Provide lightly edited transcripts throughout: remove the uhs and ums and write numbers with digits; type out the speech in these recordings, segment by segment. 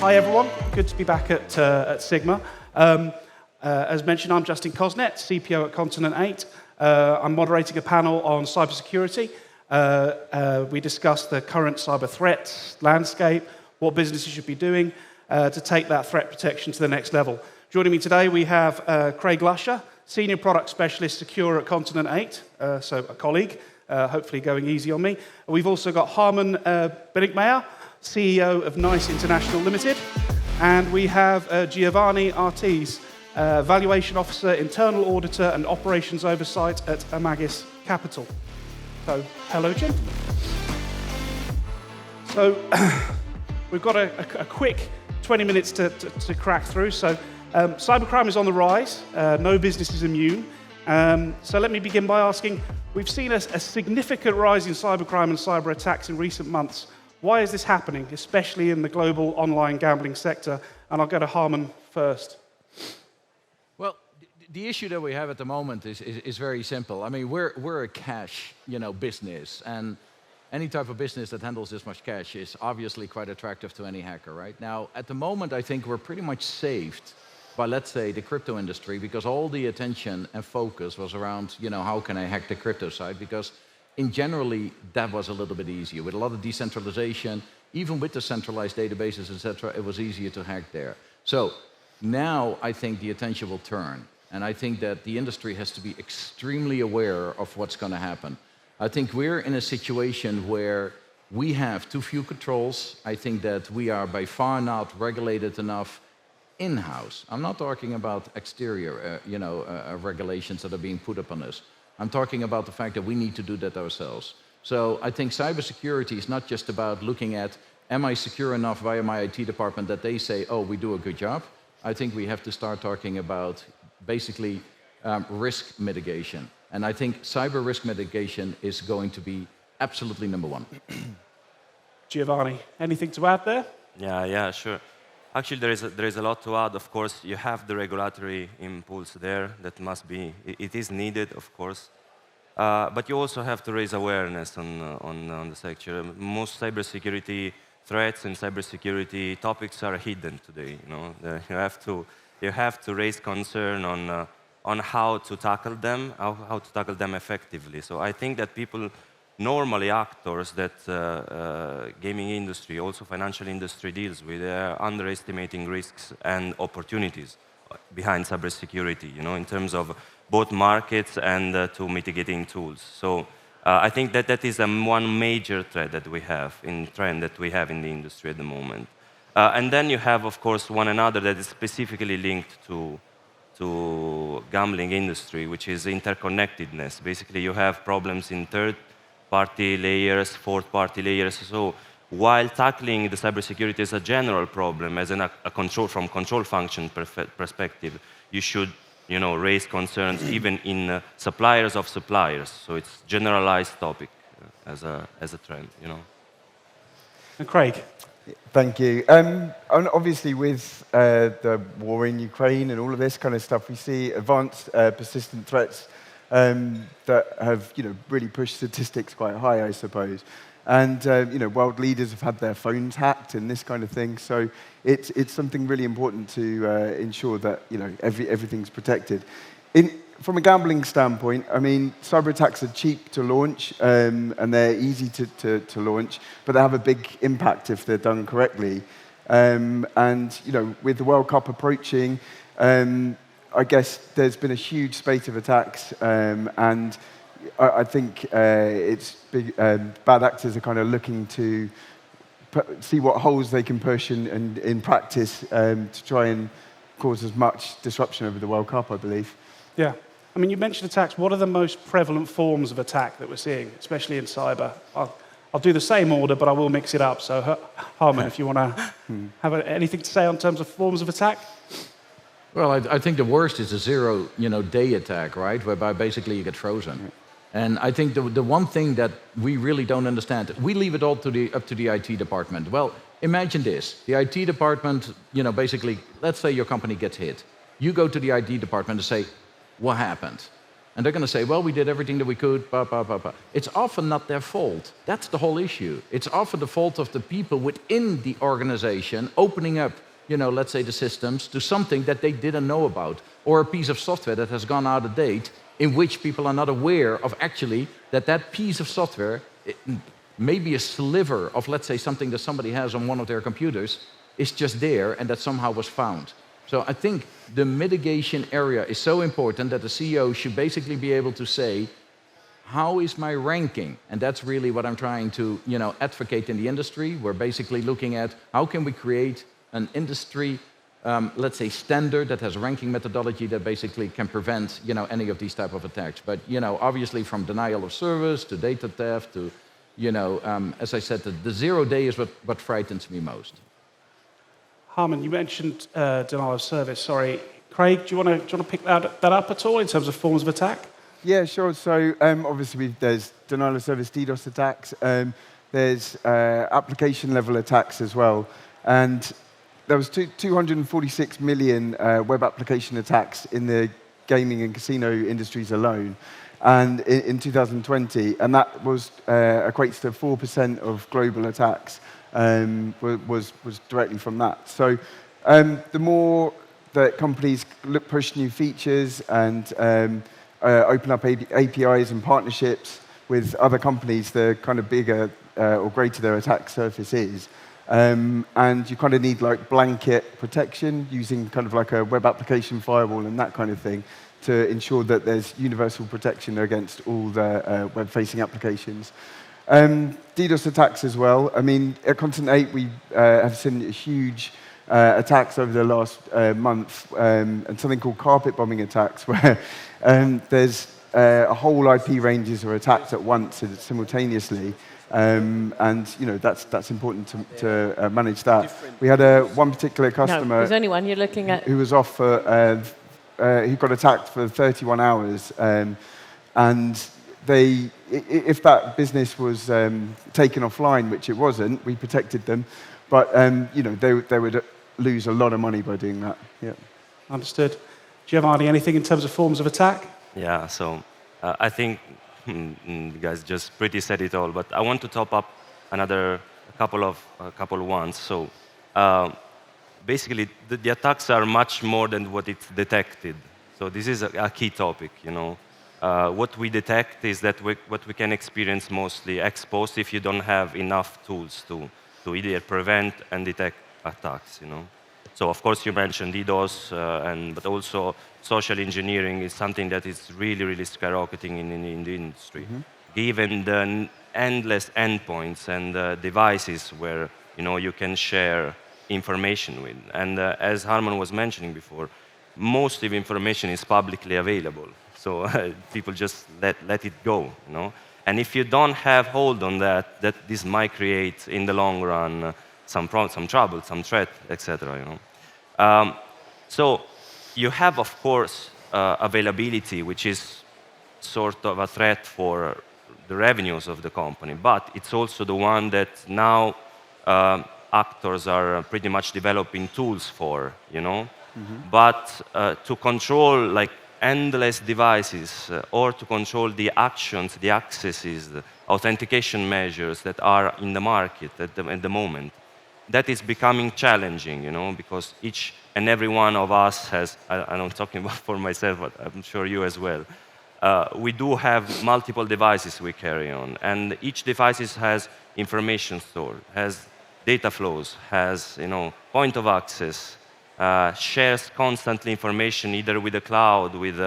Hi everyone, good to be back at SiGMA. As mentioned, I'm Justin Cosnett, CPO at Continent 8. I'm moderating a panel on cybersecurity. We discuss the current cyber threat landscape, what businesses should be doing to take that threat protection to the next level. Joining me today, we have Craig Lusher, Senior Product Specialist Secure at Continent 8, so a colleague, hopefully going easy on me. We've also got Harmen Brenninkmeijer, CEO of NYCE International Limited, and we have Giovanni Artese, Valuation Officer, Internal Auditor and Operations Oversight at Amagis Capital. So, hello, gentlemen. So, we've got a quick 20 minutes to crack through. So, cybercrime is on the rise. No business is immune. So let me begin by asking, we've seen a significant rise in cybercrime and cyber attacks in recent months. Why is this happening, especially in the global online gambling sector? And I'll go to Harmen first. Well, the issue that we have at the moment is very simple. I mean, we're a cash, business, and any type of business that handles this much cash is obviously quite attractive to any hacker, right? Now, at the moment, I think we're pretty much saved by, let's say, the crypto industry, because all the attention and focus was around, how can I hack the crypto side? Because generally, that was a little bit easier. With a lot of decentralization, even with the centralized databases, etc., it was easier to hack there. So now I think the attention will turn. And I think that the industry has to be extremely aware of what's going to happen. I think we're in a situation where we have too few controls. I think that we are by far not regulated enough in-house. I'm not talking about exterior, regulations that are being put upon us. I'm talking about the fact that we need to do that ourselves. So I think cybersecurity is not just about looking at, am I secure enough via my IT department that they say, oh, we do a good job? I think we have to start talking about basically risk mitigation. And I think cyber risk mitigation is going to be absolutely number one. Giovanni, anything to add there? Yeah, sure. Actually, there is a lot to add. Of course, you have the regulatory impulse there that must be, it is needed, of course. But you also have to raise awareness on the sector. Most cybersecurity threats and cybersecurity topics are hidden today. You have to raise concern on how to tackle them, how to tackle them effectively. So I think that people, normally actors that gaming industry, also financial industry deals with, are underestimating risks and opportunities behind cybersecurity, in terms of both markets and to mitigating tools. So I think that is one major threat that we have in the industry at the moment. And then you have, of course, one another that is specifically linked to gambling industry, which is interconnectedness. Basically, you have problems in third-party layers, fourth-party layers. So while tackling the cybersecurity as a general problem, as a control function perspective, you should raise concerns even in suppliers of suppliers. So it's generalized topic as a trend. And Craig. Thank you. And obviously, with the war in Ukraine and all of this kind of stuff, we see advanced persistent threats that have really pushed statistics quite high, I suppose. And world leaders have had their phones hacked and this kind of thing. So it's something really important to ensure that everything's protected. From a gambling standpoint, I mean, cyber attacks are cheap to launch and they're easy to launch, but they have a big impact if they're done correctly. And with the World Cup approaching, I guess there's been a huge spate of attacks, and I think it's big, bad actors are kind of looking to see what holes they can push in practice to try and cause as much disruption over the World Cup, I believe. Yeah. I mean, you mentioned attacks. What are the most prevalent forms of attack that we're seeing, especially in cyber? I'll do the same order, but I will mix it up. So, Harmen, if you want to have anything to say in terms of forms of attack? Well, I think the worst is a zero-day attack, right? Whereby basically you get frozen. And I think the one thing that we really don't understand, we leave it all up to the IT department. Well, imagine this. The IT department, basically, let's say your company gets hit. You go to the IT department and say, what happened? And they're going to say, well, we did everything that we could, blah, blah, blah, blah. It's often not their fault. That's the whole issue. It's often the fault of the people within the organization opening up, let's say the systems to something that they didn't know about, or a piece of software that has gone out of date in which people are not aware of actually that piece of software, maybe a sliver of, let's say, something that somebody has on one of their computers, is just there and that somehow was found. So I think the mitigation area is so important that the CEO should basically be able to say, how is my ranking? And that's really what I'm trying to advocate in the industry. We're basically looking at how can we create an industry, let's say, standard that has a ranking methodology that basically can prevent any of these type of attacks. But obviously from denial of service to data theft to, as I said, the 0 day is what frightens me most. Harmen, you mentioned denial of service. Sorry, Craig, do you want to pick that up at all in terms of forms of attack? Yeah, sure. So obviously there's denial of service DDoS attacks. There's application level attacks as well. And there was 246 million web application attacks in the gaming and casino industries alone, and in 2020, and that was equates to 4% of global attacks. Was directly from that. So the more that companies push new features and open up APIs and partnerships with other companies, the kind of bigger or greater their attack surface is. And you kind of need like blanket protection using kind of like a web application firewall and that kind of thing to ensure that there's universal protection against all the web-facing applications. DDoS attacks as well. I mean, at Continent 8, we have seen huge attacks over the last month, and something called carpet bombing attacks, where there's a whole IP ranges are attacked at once simultaneously, and that's important to manage that. We had one particular customer. No, there's only one you're looking at. Who was off for, who got attacked for 31 hours, and if that business was taken offline, which it wasn't, we protected them, but they would lose a lot of money by doing that. Yeah. Understood. Giovanni, anything in terms of forms of attack? Yeah, so I think you guys just pretty said it all, but I want to top up a couple ones. So basically, the attacks are much more than what it's detected. So this is a key topic, What we detect is that what we can experience mostly ex post if you don't have enough tools to either prevent and detect attacks, So of course you mentioned DDoS, but also social engineering is something that is really, really skyrocketing in the industry. Mm-hmm. Given the endless endpoints and devices where you can share information with. And as Harmen was mentioning before, most of the information is publicly available. So people just let it go, And if you don't have hold on that this might create in the long run some trouble, some threat, etc. So you have, of course, availability, which is sort of a threat for the revenues of the company, but it's also the one that now actors are pretty much developing tools for, Mm-hmm. But to control endless devices or to control the actions, the accesses, the authentication measures that are in the market at the moment, that is becoming challenging, because each and every one of us has, I'm talking about for myself, but I'm sure you as well, we do have multiple devices we carry on, and each device has information stored, has data flows, has point of access, shares constantly information either with the cloud, with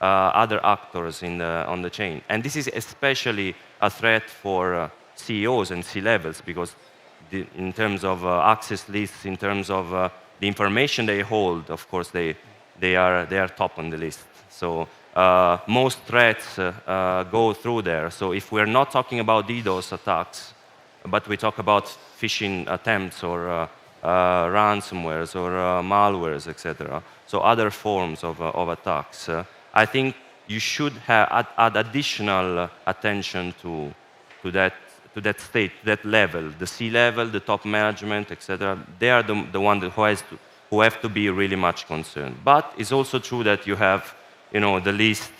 other actors on the chain. And this is especially a threat for CEOs and C-levels, because in terms of access lists, in terms of the information they hold, of course, they are top on the list. So most threats go through there. So if we're not talking about DDoS attacks, but we talk about phishing attempts or ransomwares or malwares, etc. So other forms of attacks. I think you should add additional attention to that state, that level, the C-level, the top management, etc. They are the one who have to be really much concerned. But it's also true that you have, the least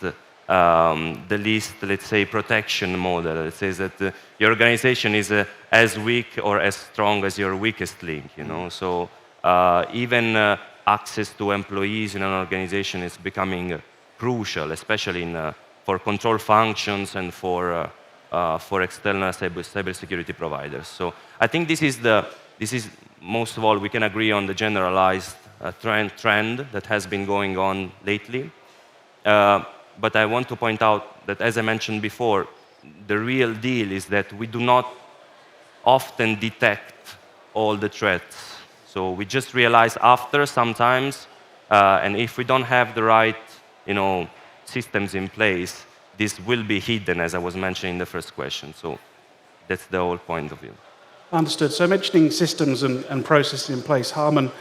the least, let's say, protection model. It says that your organization is as weak or as strong as your weakest link. You know, so even access to employees in an organization is becoming crucial, especially for control functions and for external cybersecurity providers. So I think this is most of all we can agree on the generalized trend that has been going on lately. But I want to point out that, as I mentioned before, the real deal is that we do not often detect all the threats. So we just realize after sometimes, and if we don't have the right, systems in place, this will be hidden, as I was mentioning in the first question. So that's the whole point of view. Understood. So mentioning systems and processes in place, Harmen,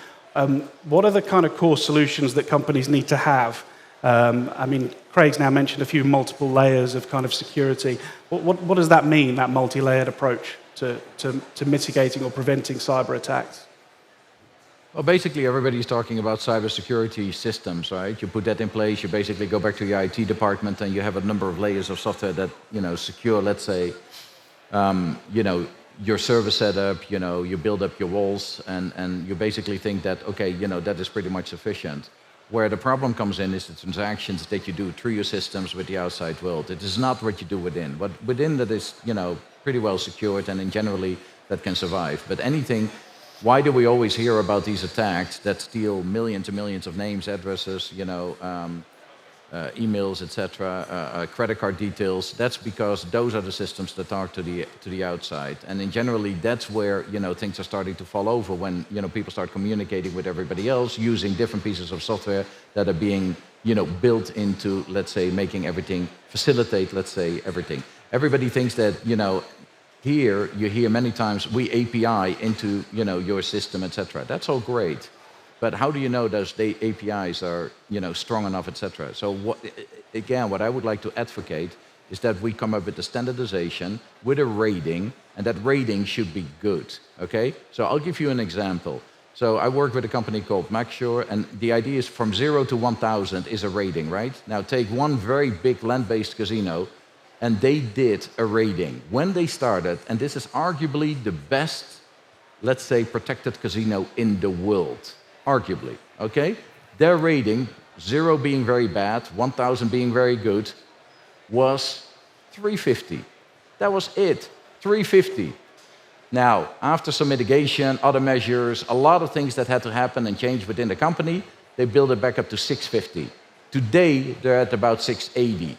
what are the kind of core solutions that companies need to have? I mean, Craig's now mentioned a few multiple layers of kind of security. What does that mean, that multi-layered approach to mitigating or preventing cyber attacks? Well, basically, everybody's talking about cybersecurity systems, right? You put that in place, you basically go back to your IT department, and you have a number of layers of software that, secure, let's say, your server setup, you build up your walls, and you basically think that, okay, that is pretty much sufficient. Where the problem comes in is the transactions that you do through your systems with the outside world. It is not what you do within. But within that is, pretty well secured, and in generally that can survive. But anything, why do we always hear about these attacks that steal millions and millions of names, addresses, emails, etc., credit card details? That's because those are the systems that talk to the outside, and in generally that's where things are starting to fall over when people start communicating with everybody else using different pieces of software that are being built into, let's say, making everything facilitate, let's say, everything. Everybody thinks that here you hear many times we API into your system, etc. That's all great. But how do you know those APIs are strong enough, etc.? So what I would like to advocate is that we come up with a standardization with a rating, and that rating should be good. Okay? So I'll give you an example. So I work with a company called Maxure, and the idea is from 0 to 1,000 is a rating, right? Now take one very big land-based casino, and they did a rating when they started, and this is arguably the best, let's say, protected casino in the world. Arguably, okay? Their rating, 0 being very bad, 1,000 being very good, was 350. That was it, 350. Now, after some mitigation, other measures, a lot of things that had to happen and change within the company, they built it back up to 650. Today, they're at about 680,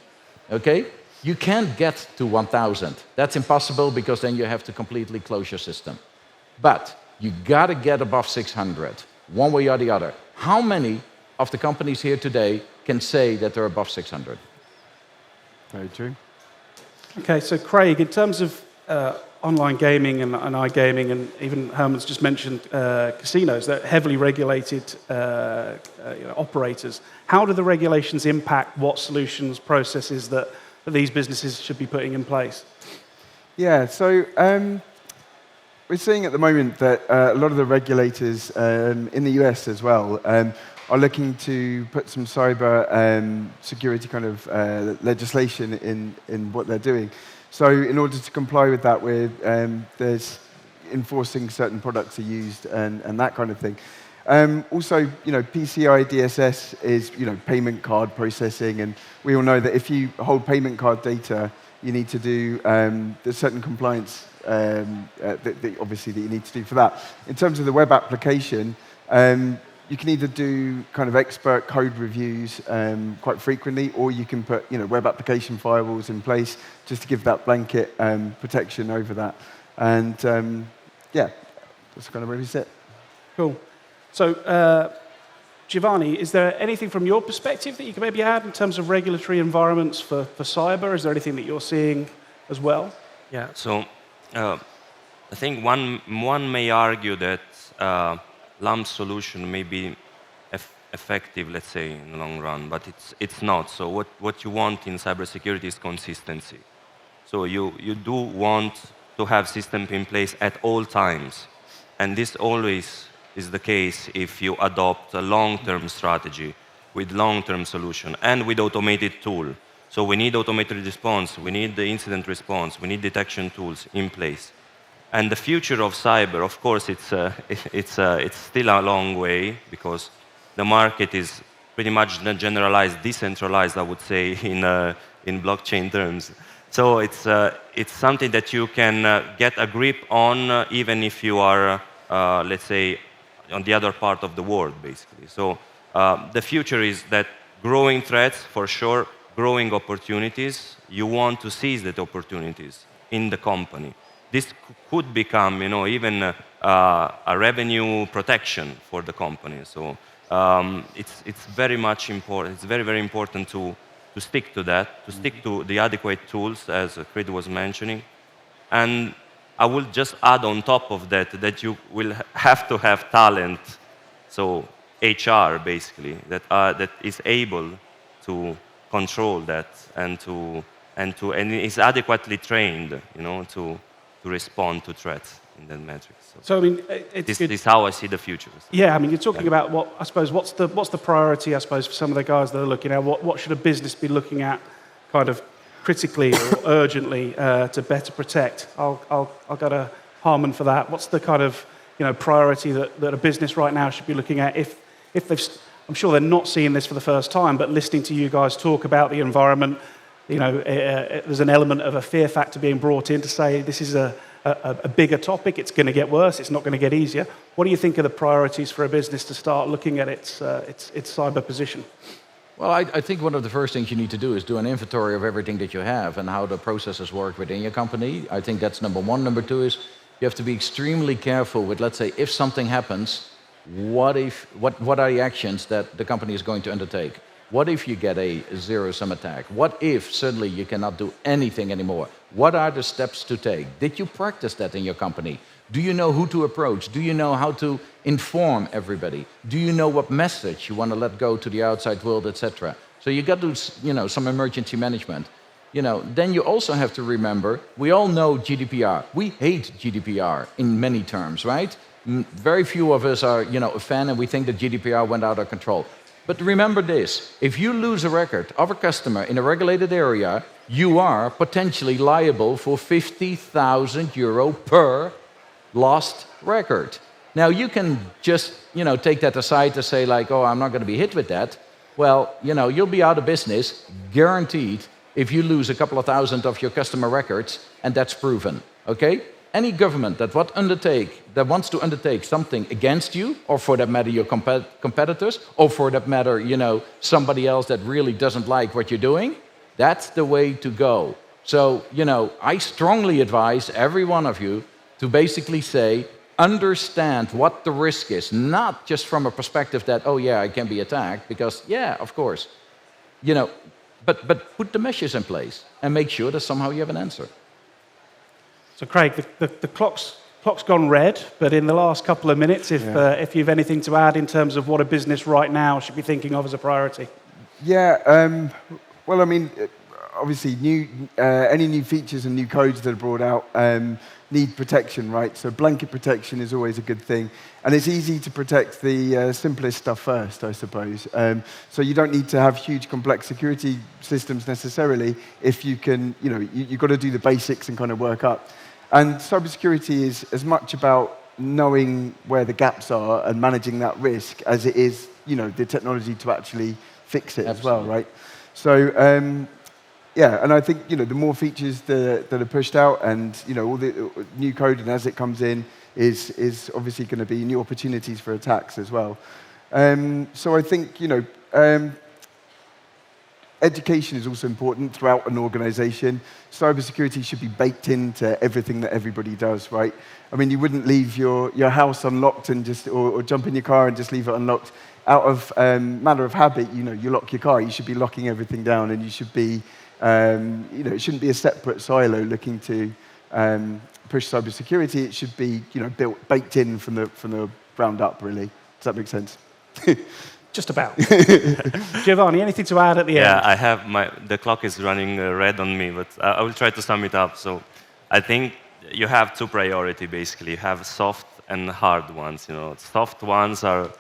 okay? You can't get to 1,000. That's impossible because then you have to completely close your system. But you gotta get above 600. One way or the other. How many of the companies here today can say that they're above 600? Very true. Okay, so Craig, in terms of online gaming and iGaming, and even Herman's just mentioned casinos, they're heavily regulated operators. How do the regulations impact what solutions, processes that these businesses should be putting in place? Yeah, so we're seeing at the moment that a lot of the regulators in the US as well are looking to put some cyber security kind of legislation in what they're doing. So in order to comply with that, there's enforcing certain products are used and that kind of thing. Also, PCI DSS is payment card processing, and we all know that if you hold payment card data, you need to do there's certain compliance obviously that you need to do for that. In terms of the web application, you can either do kind of expert code reviews quite frequently, or you can put web application firewalls in place just to give that blanket protection over that. And yeah, that's kind of really it. Cool. So, Giovanni, is there anything from your perspective that you can maybe add in terms of regulatory environments for cyber? Is there anything that you're seeing as well? Yeah, so I think one may argue that LAMP solution may be effective, let's say, in the long run, but it's not. So what you want in cybersecurity is consistency. So you do want to have systems in place at all times, and this always is the case if you adopt a long-term strategy with long-term solution and with automated tool. So we need automated response, we need the incident response, we need detection tools in place. And the future of cyber, of course, it's still a long way because the market is pretty much generalized, decentralized, I would say, in blockchain terms. So it's something that you can get a grip on even if you are, let's say, on the other part of the world, basically. So the future is that growing threats, for sure, growing opportunities. You want to seize the opportunities in the company. This could become, even a revenue protection for the company. So it's very much important. It's very, very important to stick to that, to stick to the adequate tools, as Creed was mentioning. And I will just add on top of that you will have to have talent, so HR basically, that is able to control that and is adequately trained, to respond to threats in that metric. So I mean, this is how I see the future. Yeah, I mean, you're talking about what's the priority, I suppose, for some of the guys that are looking at what should a business be looking at, kind of critically or urgently to better protect. I'll go to Harmen for that. What's the kind of priority that a business right now should be looking at if they've? I'm sure they're not seeing this for the first time, but listening to you guys talk about the environment, there's an element of a fear factor being brought in to say this is a bigger topic, it's going to get worse, it's not going to get easier. What do you think are the priorities for a business to start looking at its cyber position? Well, I think one of the first things you need to do is do an inventory of everything that you have and how the processes work within your company. I think that's number one. Number two is you have to be extremely careful with, let's say, if something happens, what are the actions that the company is going to undertake? What if you get a zero-sum attack? What if suddenly you cannot do anything anymore? What are the steps to take? Did you practice that in your company? Do you know who to approach? Do you know how to inform everybody? Do you know what message you want to let go to the outside world, etc.? So you got to do, some emergency management. Then you also have to remember, we all know GDPR. We hate GDPR in many terms, right? Very few of us are, a fan, and we think that GDPR went out of control. But remember this, if you lose a record of a customer in a regulated area, you are potentially liable for €50,000 per lost record. Now, you can just, take that aside to say like, oh, I'm not going to be hit with that. Well, you'll be out of business, guaranteed, if you lose a couple of thousand of your customer records, and that's proven, okay? Any government that wants to undertake something against you, or for that matter, your competitors, or for that matter, somebody else that really doesn't like what you're doing, that's the way to go. So, I strongly advise every one of you to basically say, understand what the risk is, not just from a perspective that, oh yeah, I can be attacked, because yeah, of course, but put the measures in place and make sure that somehow you have an answer. So Craig, the clock's gone red, but in the last couple of minutes, if you've anything to add in terms of what a business right now should be thinking of as a priority. Yeah, well, I mean, obviously, any new features and new codes that are brought out need protection, right? So blanket protection is always a good thing. And it's easy to protect the simplest stuff first, I suppose. So you don't need to have huge, complex security systems necessarily if you can, you've got to do the basics and kind of work up. And cybersecurity is as much about knowing where the gaps are and managing that risk as it is, the technology to actually fix it as well, right? So, yeah, and I think, the more features that are pushed out and, all the new code and as it comes in is obviously going to be new opportunities for attacks as well. So I think, education is also important throughout an organization. Cybersecurity should be baked into everything that everybody does, right? I mean, you wouldn't leave your house unlocked and or jump in your car and just leave it unlocked. Out of matter of habit, you lock your car. You should be locking everything down, and you should be, it shouldn't be a separate silo looking to push cybersecurity. It should be, baked in from the ground up, really. Does that make sense? Just about. Giovanni, anything to add at the end? Yeah, I have the clock is running red on me, but I will try to sum it up. So I think you have two priorities, basically. You have soft and hard ones. Soft ones are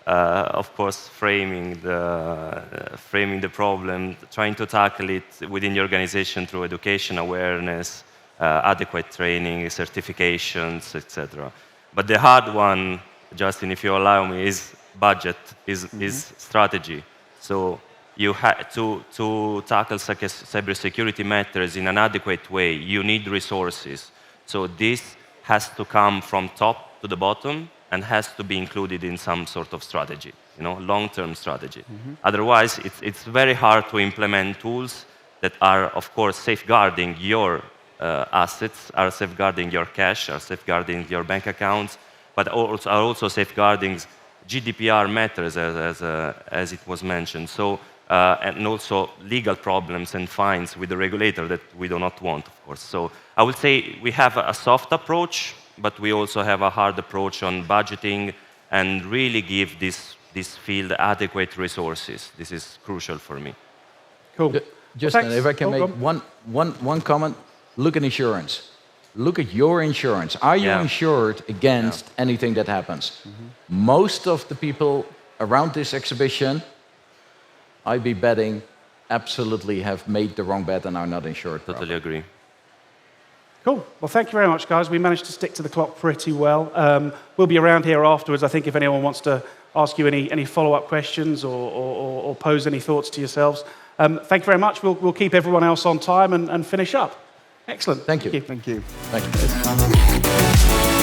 of course, framing the problem, trying to tackle it within the organization through education, awareness, adequate training, certifications, etc. But the hard one, Justin, if you allow me, is budget, is strategy. So you have to tackle cybersecurity matters in an adequate way. You need resources. So this has to come from top to the bottom and has to be included in some sort of strategy, long-term strategy. Otherwise, it's very hard to implement tools that are, of course, safeguarding your assets, are safeguarding your cash, are safeguarding your bank accounts, but are also safeguarding GDPR matters, as it was mentioned. So, and also legal problems and fines with the regulator that we do not want, of course. So I would say we have a soft approach, but we also have a hard approach on budgeting and really give this field adequate resources. This is crucial for me. Cool. Just if I can make one comment, look at insurance. Look at your insurance. Are you insured against anything that happens? Most of the people around this exhibition, I'd be betting, absolutely have made the wrong bet and are not insured. Totally agree. Cool. Well, thank you very much, guys. We managed to stick to the clock pretty well. We'll be around here afterwards, I think, if anyone wants to ask you any follow-up questions or pose any thoughts to yourselves. Thank you very much. We'll keep everyone else on time and finish up. Excellent. Thank you. Thank you. Thank you.